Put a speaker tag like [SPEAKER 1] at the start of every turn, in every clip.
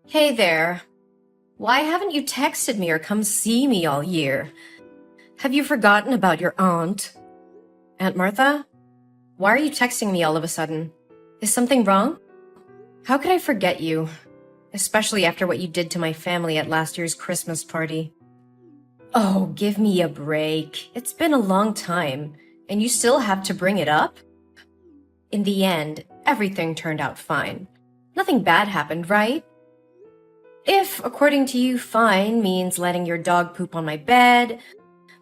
[SPEAKER 1] Hey there. Why haven't you texted me or come see me all year? Have you forgotten about your aunt? Aunt Martha? Why are you texting me all of a sudden? Is something wrong? How could I forget you? Especially after what you did to my family at last year's Christmas party. Oh, give me a break. It's been a long time, and you still have to bring it up? In the end, everything turned out fine. Nothing bad happened, right? If, according to you, fine means letting your dog poop on my bed,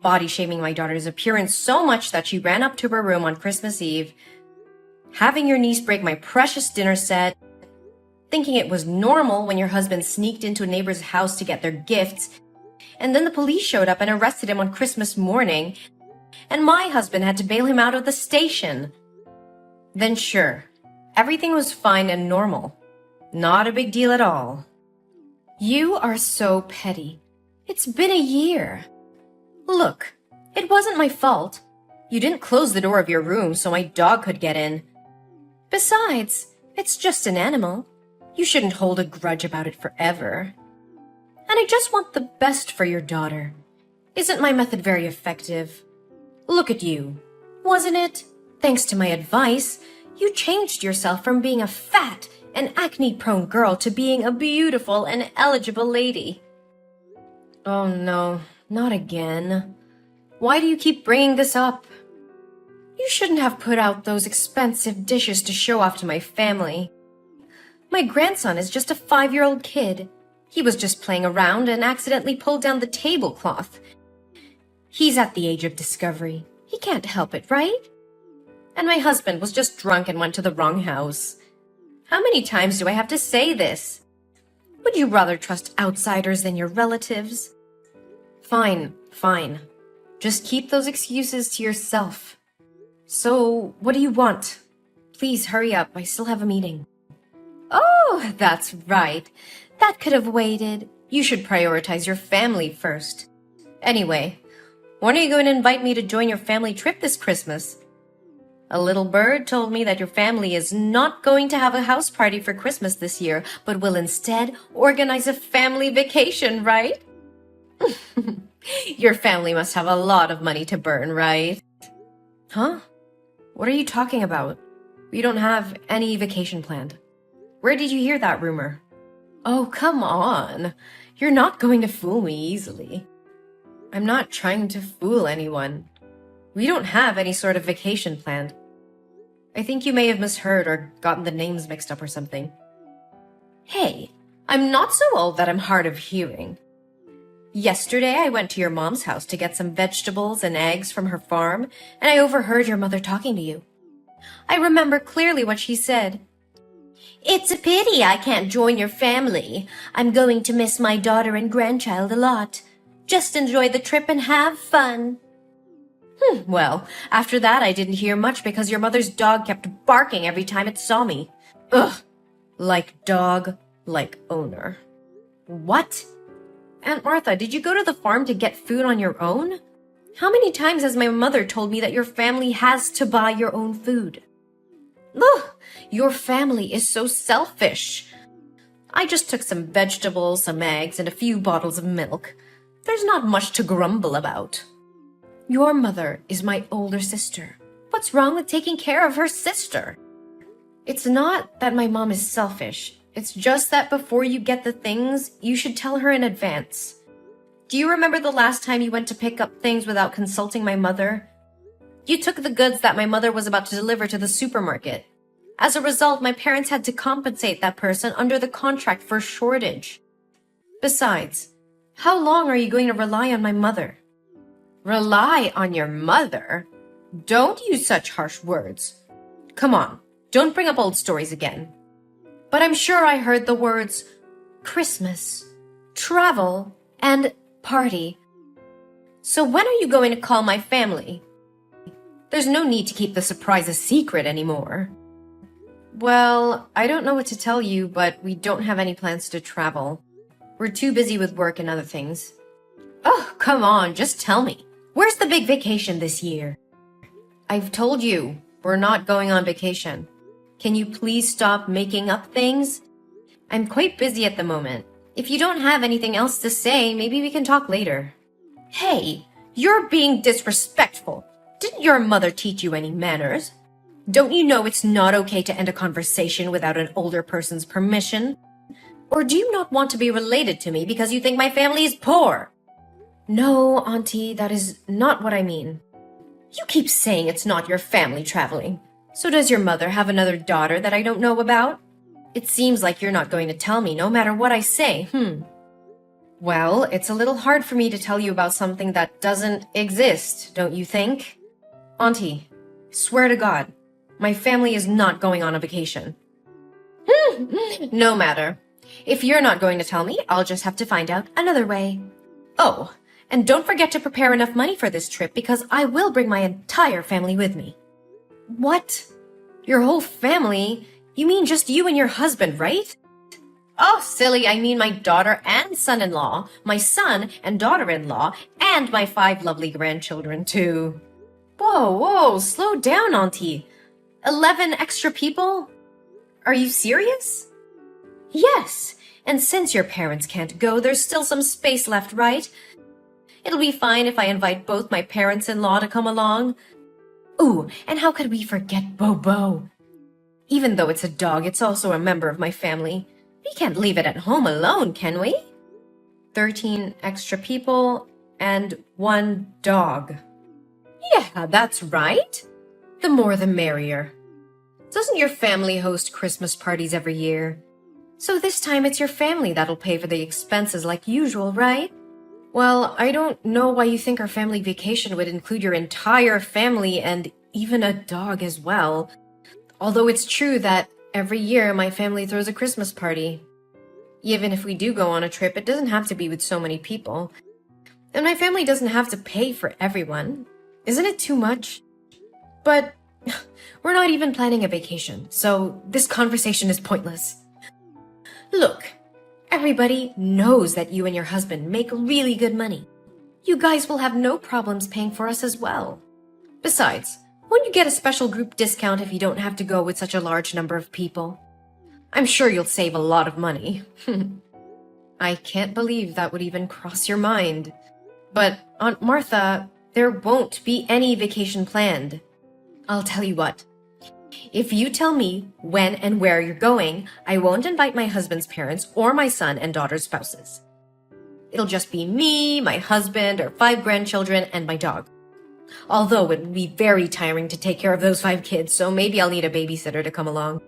[SPEAKER 1] body shaming my daughter's appearance so much that she ran up to her room on Christmas Eve, having your niece break my precious dinner set, thinking it was normal when your husband sneaked into a neighbor's house to get their gifts, and then the police showed up and arrested him on Christmas morning, and my husband had to bail him out of the station. Then sure, everything was fine and normal. Not a big deal at all. You are so petty. It's been a year. Look, it wasn't my fault. You didn't close the door of your room so my dog could get in. Besides, it's just an animal. You shouldn't hold a grudge about it forever. And I just want the best for your daughter. Isn't my method very effective? Look at you. Wasn't it? Thanks to my advice, you changed yourself from being a fat and acne-prone girl to being a beautiful and eligible lady. Oh no, not again. Why do you keep bringing this up? You shouldn't have put out those expensive dishes to show off to my family. My grandson is just a 5-year-old kid. He was just playing around and accidentally pulled down the tablecloth. He's at the age of discovery. He can't help it, right? And my husband was just drunk and went to the wrong house. How many times do I have to say this? Would you rather trust outsiders than your relatives? Fine, fine. Just keep those excuses to yourself. So, what do you want? Please hurry up, I still have a meeting. Oh, that's right. That could have waited. You should prioritize your family first. Anyway, when are you going to invite me to join your family trip this Christmas? A little bird told me that your family is not going to have a house party for Christmas this year, but will instead organize a family vacation, right? Your family must have a lot of money to burn, right? Huh? What are you talking about? We don't have any vacation planned. Where did you hear that rumor? Oh, come on. You're not going to fool me easily. I'm not trying to fool anyone. We don't have any sort of vacation planned. I think you may have misheard or gotten the names mixed up or something. Hey, I'm not so old that I'm hard of hearing. Yesterday, I went to your mom's house to get some vegetables and eggs from her farm, and I overheard your mother talking to you. I remember clearly what she said. It's a pity I can't join your family. I'm going to miss my daughter and grandchild a lot. Just enjoy the trip and have fun. Well, after that I didn't hear much because your mother's dog kept barking every time it saw me. Ugh. Like dog, like owner. What? Aunt Martha, did you go to the farm to get food on your own? How many times has my mother told me that your family has to buy your own food? Ugh, your family is so selfish. I just took some vegetables, some eggs, and a few bottles of milk. There's not much to grumble about. Your mother is my older sister. What's wrong with taking care of her sister? It's not that my mom is selfish. It's just that before you get the things, you should tell her in advance. Do you remember the last time you went to pick up things without consulting my mother? You took the goods that my mother was about to deliver to the supermarket. As a result, my parents had to compensate that person under the contract for a shortage. Besides, how long are you going to rely on my mother? Rely on your mother? Don't use such harsh words. Come on, don't bring up old stories again. But I'm sure I heard the words Christmas, travel, and party. So when are you going to call my family? There's no need to keep the surprise a secret anymore. Well, I don't know what to tell you, but we don't have any plans to travel. We're too busy with work and other things. Oh, come on, just tell me. Where's the big vacation this year? I've told you, we're not going on vacation. Can you please stop making up things? I'm quite busy at the moment. If you don't have anything else to say, maybe we can talk later. Hey, you're being disrespectful. Didn't your mother teach you any manners? Don't you know it's not okay to end a conversation without an older person's permission? Or do you not want to be related to me because you think my family is poor? No, Auntie, that is not what I mean. You keep saying it's not your family traveling. So does your mother have another daughter that I don't know about? It seems like you're not going to tell me no matter what I say, Well, it's a little hard for me to tell you about something that doesn't exist, don't you think? Auntie, swear to God, my family is not going on a vacation. No matter. If you're not going to tell me, I'll just have to find out another way. Oh, and don't forget to prepare enough money for this trip because I will bring my entire family with me. What? Your whole family? You mean just you and your husband, right? Oh, silly, I mean my daughter and son-in-law, my son and daughter-in-law, and my 5 lovely grandchildren, too. Whoa, slow down, Auntie. 11 extra people? Are you serious? Yes, and since your parents can't go, there's still some space left, right? It'll be fine if I invite both my parents-in-law to come along. Ooh, and how could we forget Bobo? Even though it's a dog, it's also a member of my family. We can't leave it at home alone, can we? 13 extra people and 1 dog. Yeah, that's right. The more the merrier. Doesn't your family host Christmas parties every year? So this time it's your family that'll pay for the expenses like usual, right? Well, I don't know why you think our family vacation would include your entire family and even a dog as well. Although it's true that every year my family throws a Christmas party. Even if we do go on a trip, it doesn't have to be with so many people. And my family doesn't have to pay for everyone. Isn't it too much? But we're not even planning a vacation, so this conversation is pointless. Look, everybody knows that you and your husband make really good money. You guys will have no problems paying for us as well. Besides, won't you get a special group discount if you don't have to go with such a large number of people? I'm sure you'll save a lot of money. I can't believe that would even cross your mind. But, Aunt Martha, there won't be any vacation planned. I'll tell you what. If you tell me when and where you're going, I won't invite my husband's parents or my son and daughter's spouses. It'll just be me, my husband, or 5 grandchildren, and my dog. Although it would be very tiring to take care of those 5 kids, so maybe I'll need a babysitter to come along.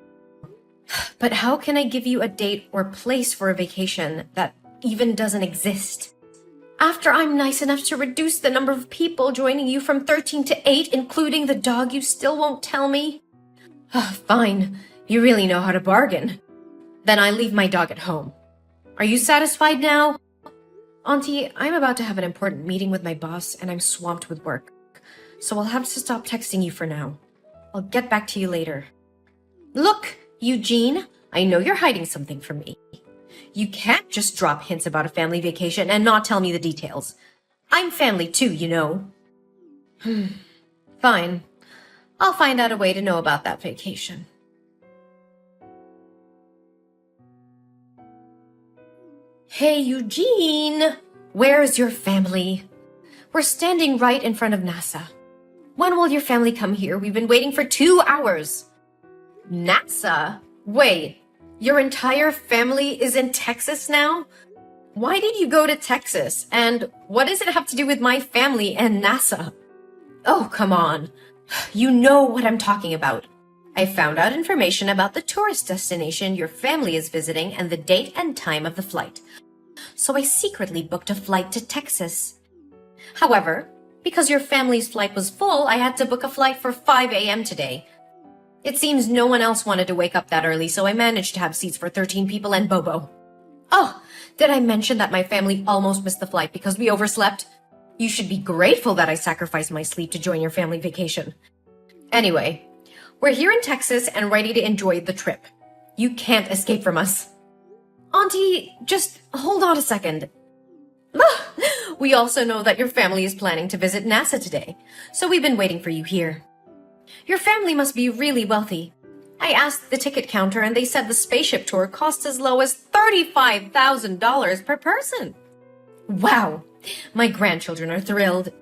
[SPEAKER 1] But how can I give you a date or place for a vacation that even doesn't exist? After I'm nice enough to reduce the number of people joining you from 13 to 8, including the dog, you still won't tell me? Fine, you really know how to bargain. Then I leave my dog at home. Are you satisfied now? Auntie, I'm about to have an important meeting with my boss and I'm swamped with work. So I'll have to stop texting you for now. I'll get back to you later. Look, Eugene, I know you're hiding something from me. You can't just drop hints about a family vacation and not tell me the details. I'm family too, you know. Fine. I'll find out a way to know about that vacation. Hey, Eugene! Where's your family? We're standing right in front of NASA. When will your family come here? We've been waiting for 2 hours. NASA? Wait, your entire family is in Texas now? Why did you go to Texas? And what does it have to do with my family and NASA? Oh, come on. You know what I'm talking about. I found out information about the tourist destination your family is visiting and the date and time of the flight. So I secretly booked a flight to Texas. However, because your family's flight was full, I had to book a flight for 5 a.m. today. It seems no one else wanted to wake up that early, so I managed to have seats for 13 people and Bobo. Oh, did I mention that my family almost missed the flight because we overslept? You should be grateful that I sacrificed my sleep to join your family vacation. Anyway, we're here in Texas and ready to enjoy the trip. You can't escape from us. Auntie, just hold on a second. We also know that your family is planning to visit NASA today, so we've been waiting for you here. Your family must be really wealthy. I asked the ticket counter and they said the spaceship tour costs as low as $35,000 per person. Wow, my grandchildren are thrilled.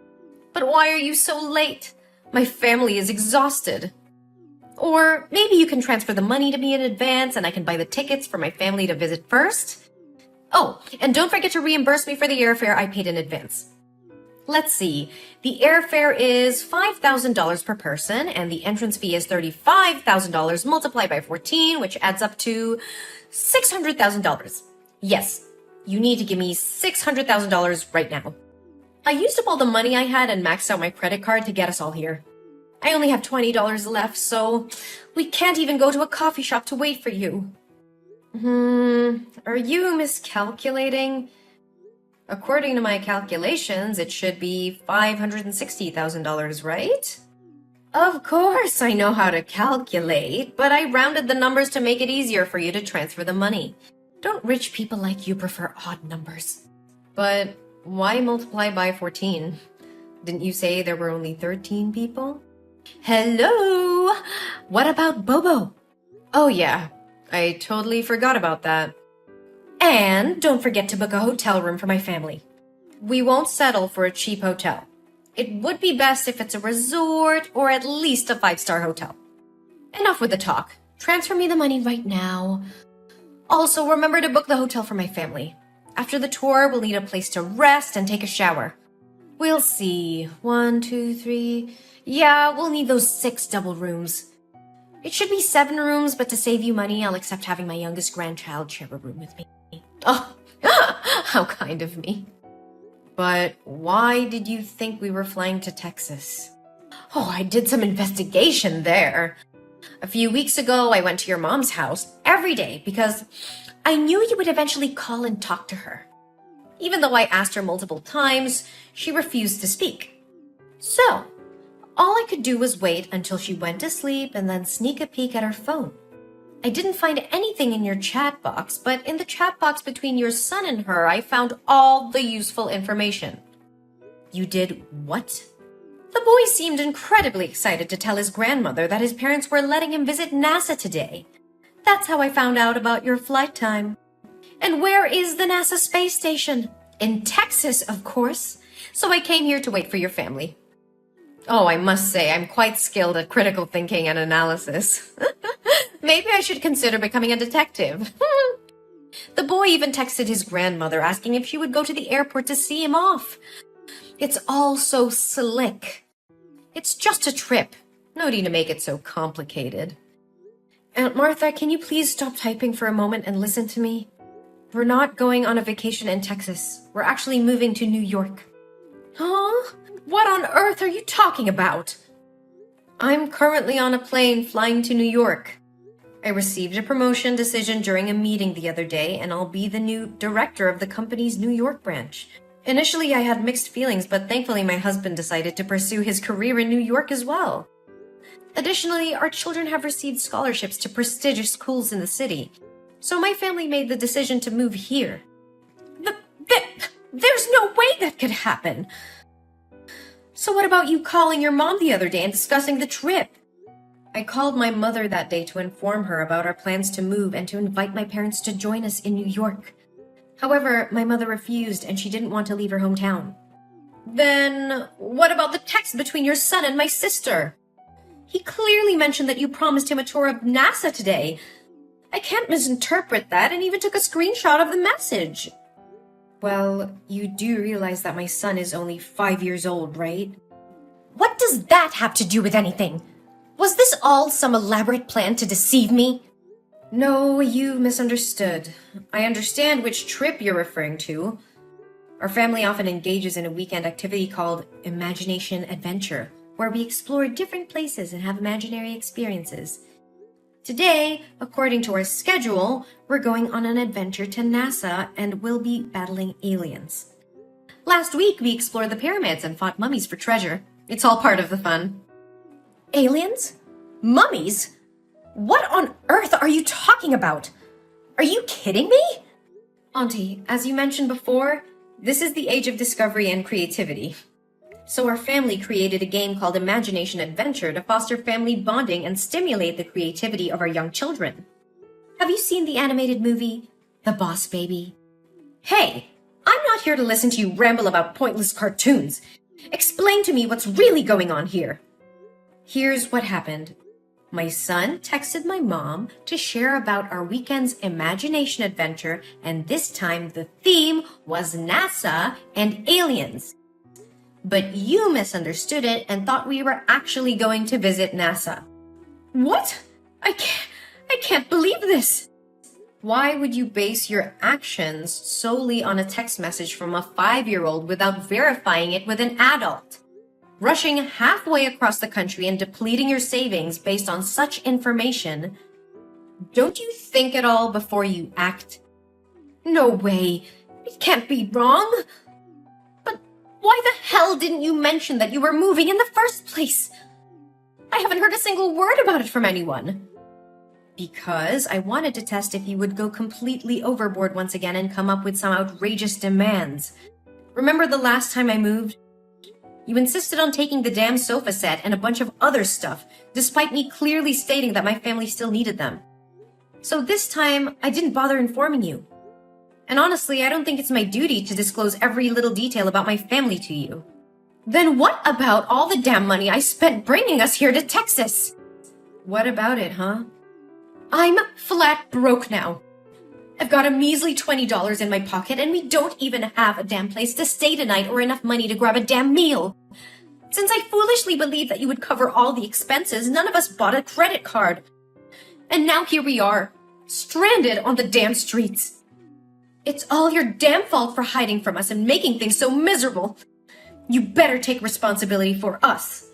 [SPEAKER 1] But why are you so late? My family is exhausted. Or maybe you can transfer the money to me in advance and I can buy the tickets for my family to visit first. Oh, and don't forget to reimburse me for the airfare I paid in advance. Let's see. The airfare is $5,000 per person and the entrance fee is $35,000 multiplied by 14, which adds up to $600,000. Yes, you need to give me $600,000 right now. I used up all the money I had and maxed out my credit card to get us all here. I only have $20 left, so we can't even go to a coffee shop to wait for you. Are you miscalculating? According to my calculations, it should be $560,000, right? Of course I know how to calculate, but I rounded the numbers to make it easier for you to transfer the money. Don't rich people like you prefer odd numbers? But why multiply by 14? Didn't you say there were only 13 people? Hello? What about Bobo? Oh yeah, I totally forgot about that. And don't forget to book a hotel room for my family. We won't settle for a cheap hotel. It would be best if it's a resort or at least a 5-star hotel. Enough with the talk. Transfer me the money right now. Also, remember to book the hotel for my family. After the tour, we'll need a place to rest and take a shower. We'll see. 1, 2, 3... Yeah, we'll need those 6 double rooms. It should be 7 rooms, but to save you money, I'll accept having my youngest grandchild share a room with me. Oh, how kind of me. But why did you think we were flying to Texas? Oh, I did some investigation there. A few weeks ago, I went to your mom's house every day because I knew you would eventually call and talk to her. Even though I asked her multiple times, she refused to speak. So, all I could do was wait until she went to sleep and then sneak a peek at her phone. I didn't find anything in your chat box, but in the chat box between your son and her, I found all the useful information. You did what? The boy seemed incredibly excited to tell his grandmother that his parents were letting him visit NASA today. That's how I found out about your flight time. And where is the NASA space station? In Texas, of course. So I came here to wait for your family. Oh, I must say, I'm quite skilled at critical thinking and analysis. Maybe I should consider becoming a detective. The boy even texted his grandmother asking if she would go to the airport to see him off. It's all so slick. It's just a trip. No need to make it so complicated. Aunt Martha, can you please stop typing for a moment and listen to me? We're not going on a vacation in Texas. We're actually moving to New York. Huh? What on earth are you talking about? I'm currently on a plane flying to New York. I received a promotion decision during a meeting the other day, and I'll be the new director of the company's New York branch. Initially, I had mixed feelings, but thankfully my husband decided to pursue his career in New York as well. Additionally, our children have received scholarships to prestigious schools in the city, so my family made the decision to move here. There's no way that could happen! So what about you calling your mom the other day and discussing the trip? I called my mother that day to inform her about our plans to move and to invite my parents to join us in New York. However, my mother refused and she didn't want to leave her hometown. Then, what about the text between your son and my sister? He clearly mentioned that you promised him a tour of NASA today. I can't misinterpret that and even took a screenshot of the message. Well, you do realize that my son is only 5 years old, right? What does that have to do with anything? Was this all some elaborate plan to deceive me? No, you misunderstood. I understand which trip you're referring to. Our family often engages in a weekend activity called Imagination Adventure, where we explore different places and have imaginary experiences. Today, according to our schedule, we're going on an adventure to NASA and we'll be battling aliens. Last week, we explored the pyramids and fought mummies for treasure. It's all part of the fun. Aliens? Mummies? What on earth are you talking about? Are you kidding me? Auntie, as you mentioned before, this is the age of discovery and creativity. So our family created a game called Imagination Adventure to foster family bonding and stimulate the creativity of our young children. Have you seen the animated movie, The Boss Baby? Hey, I'm not here to listen to you ramble about pointless cartoons. Explain to me what's really going on here. Here's what happened. My son texted my mom to share about our weekend's imagination adventure, and this time the theme was NASA and aliens. But you misunderstood it and thought we were actually going to visit NASA. What? I can't believe this. Why would you base your actions solely on a text message from a 5-year-old without verifying it with an adult? Rushing halfway across the country and depleting your savings based on such information. Don't you think at all before you act? No way. It can't be wrong. But why the hell didn't you mention that you were moving in the first place? I haven't heard a single word about it from anyone. Because I wanted to test if you would go completely overboard once again and come up with some outrageous demands. Remember the last time I moved? You insisted on taking the damn sofa set and a bunch of other stuff, despite me clearly stating that my family still needed them. So this time, I didn't bother informing you. And honestly, I don't think it's my duty to disclose every little detail about my family to you. Then what about all the damn money I spent bringing us here to Texas? What about it, huh? I'm flat broke now. I've got a measly $20 in my pocket, and we don't even have a damn place to stay tonight or enough money to grab a damn meal. Since I foolishly believed that you would cover all the expenses, none of us bought a credit card. And now here we are, stranded on the damn streets. It's all your damn fault for hiding from us and making things so miserable. You better take responsibility for us.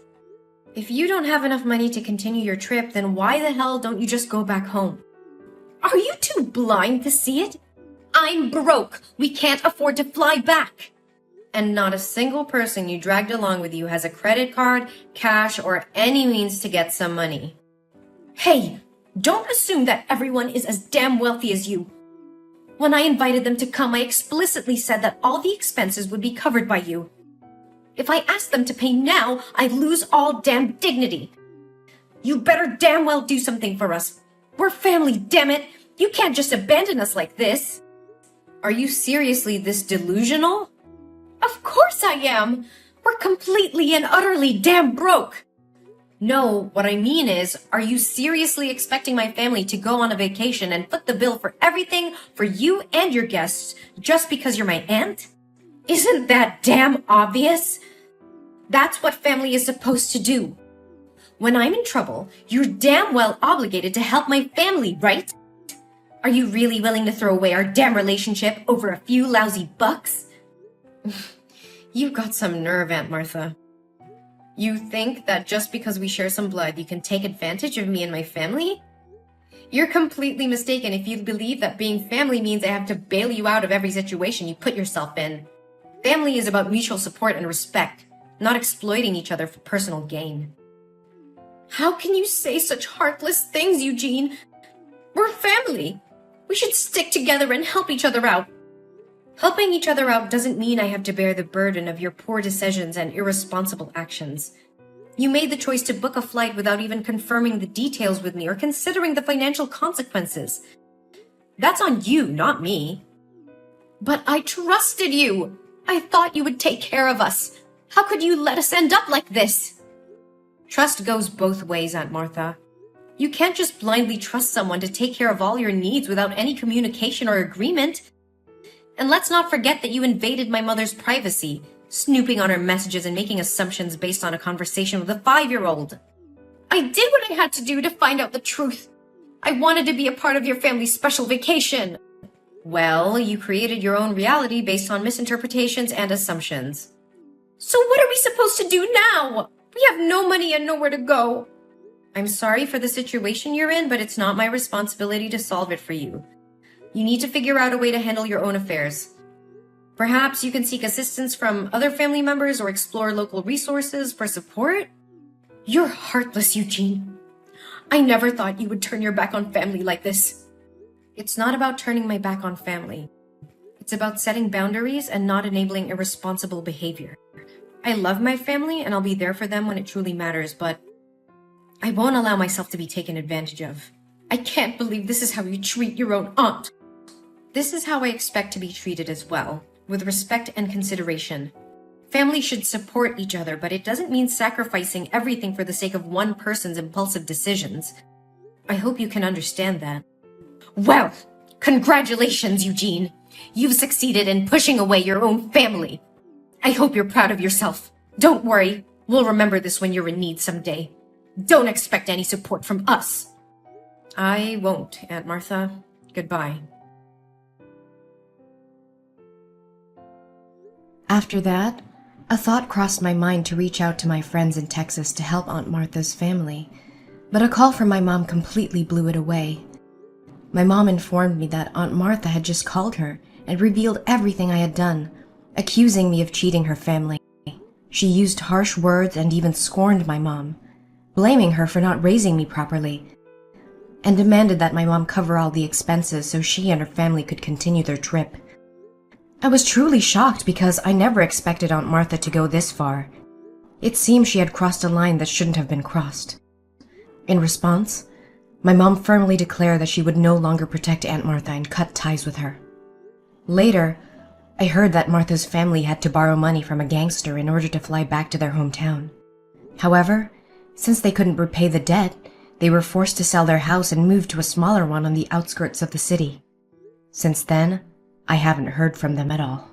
[SPEAKER 1] If you don't have enough money to continue your trip, then why the hell don't you just go back home? Are you too blind to see it? I'm broke. We can't afford to fly back. And not a single person you dragged along with you has a credit card, cash, or any means to get some money. Hey, don't assume that everyone is as damn wealthy as you. When I invited them to come, I explicitly said that all the expenses would be covered by you. If I asked them to pay now, I'd lose all damn dignity. You better damn well do something for us. We're family, damn it! You can't just abandon us like this! Are you seriously this delusional? Of course I am! We're completely and utterly damn broke! No, what I mean is, are you seriously expecting my family to go on a vacation and foot the bill for everything for you and your guests just because you're my aunt? Isn't that damn obvious? That's what family is supposed to do. When I'm in trouble, you're damn well obligated to help my family, right? Are you really willing to throw away our damn relationship over a few lousy bucks? You've got some nerve, Aunt Martha. You think that just because we share some blood, you can take advantage of me and my family? You're completely mistaken if you believe that being family means I have to bail you out of every situation you put yourself in. Family is about mutual support and respect, not exploiting each other for personal gain. How can you say such heartless things, Eugene? We're family. We should stick together and help each other out. Helping each other out doesn't mean I have to bear the burden of your poor decisions and irresponsible actions. You made the choice to book a flight without even confirming the details with me or considering the financial consequences. That's on you, not me. But I trusted you. I thought you would take care of us. How could you let us end up like this? Trust goes both ways, Aunt Martha. You can't just blindly trust someone to take care of all your needs without any communication or agreement. And let's not forget that you invaded my mother's privacy, snooping on her messages and making assumptions based on a conversation with a 5-year-old. I did what I had to do to find out the truth. I wanted to be a part of your family's special vacation. Well, you created your own reality based on misinterpretations and assumptions. So what are we supposed to do now? We have no money and nowhere to go. I'm sorry for the situation you're in, but it's not my responsibility to solve it for you. You need to figure out a way to handle your own affairs. Perhaps you can seek assistance from other family members or explore local resources for support. You're heartless, Eugene. I never thought you would turn your back on family like this. It's not about turning my back on family. It's about setting boundaries and not enabling irresponsible behavior. I love my family and I'll be there for them when it truly matters, but I won't allow myself to be taken advantage of. I can't believe this is how you treat your own aunt. This is how I expect to be treated as well, with respect and consideration. Family should support each other, but it doesn't mean sacrificing everything for the sake of one person's impulsive decisions. I hope you can understand that. Well, congratulations, Eugene. You've succeeded in pushing away your own family. I hope you're proud of yourself. Don't worry, we'll remember this when you're in need someday. Don't expect any support from us. I won't, Aunt Martha. Goodbye.
[SPEAKER 2] After that, a thought crossed my mind to reach out to my friends in Texas to help Aunt Martha's family, but a call from my mom completely blew it away. My mom informed me that Aunt Martha had just called her and revealed everything I had done, accusing me of cheating her family. She used harsh words and even scorned my mom, blaming her for not raising me properly, and demanded that my mom cover all the expenses so she and her family could continue their trip. I was truly shocked because I never expected Aunt Martha to go this far. It seemed she had crossed a line that shouldn't have been crossed. In response, my mom firmly declared that she would no longer protect Aunt Martha and cut ties with her. Later, I heard that Martha's family had to borrow money from a gangster in order to fly back to their hometown. However, since they couldn't repay the debt, they were forced to sell their house and move to a smaller one on the outskirts of the city. Since then, I haven't heard from them at all.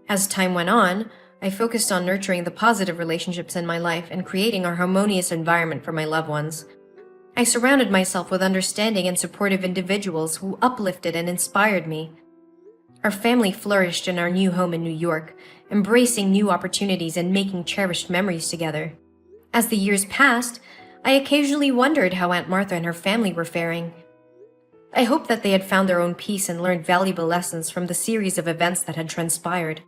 [SPEAKER 1] As time went on, I focused on nurturing the positive relationships in my life and creating a harmonious environment for my loved ones. I surrounded myself with understanding and supportive individuals who uplifted and inspired me. Our family flourished in our new home in New York, embracing new opportunities and making cherished memories together. As the years passed, I occasionally wondered how Aunt Martha and her family were faring. I hoped that they had found their own peace and learned valuable lessons from the series of events that had transpired.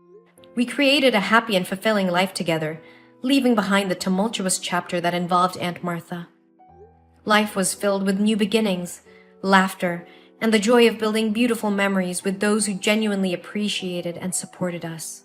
[SPEAKER 1] We created a happy and fulfilling life together, leaving behind the tumultuous chapter that involved Aunt Martha. Life was filled with new beginnings, laughter, and the joy of building beautiful memories with those who genuinely appreciated and supported us.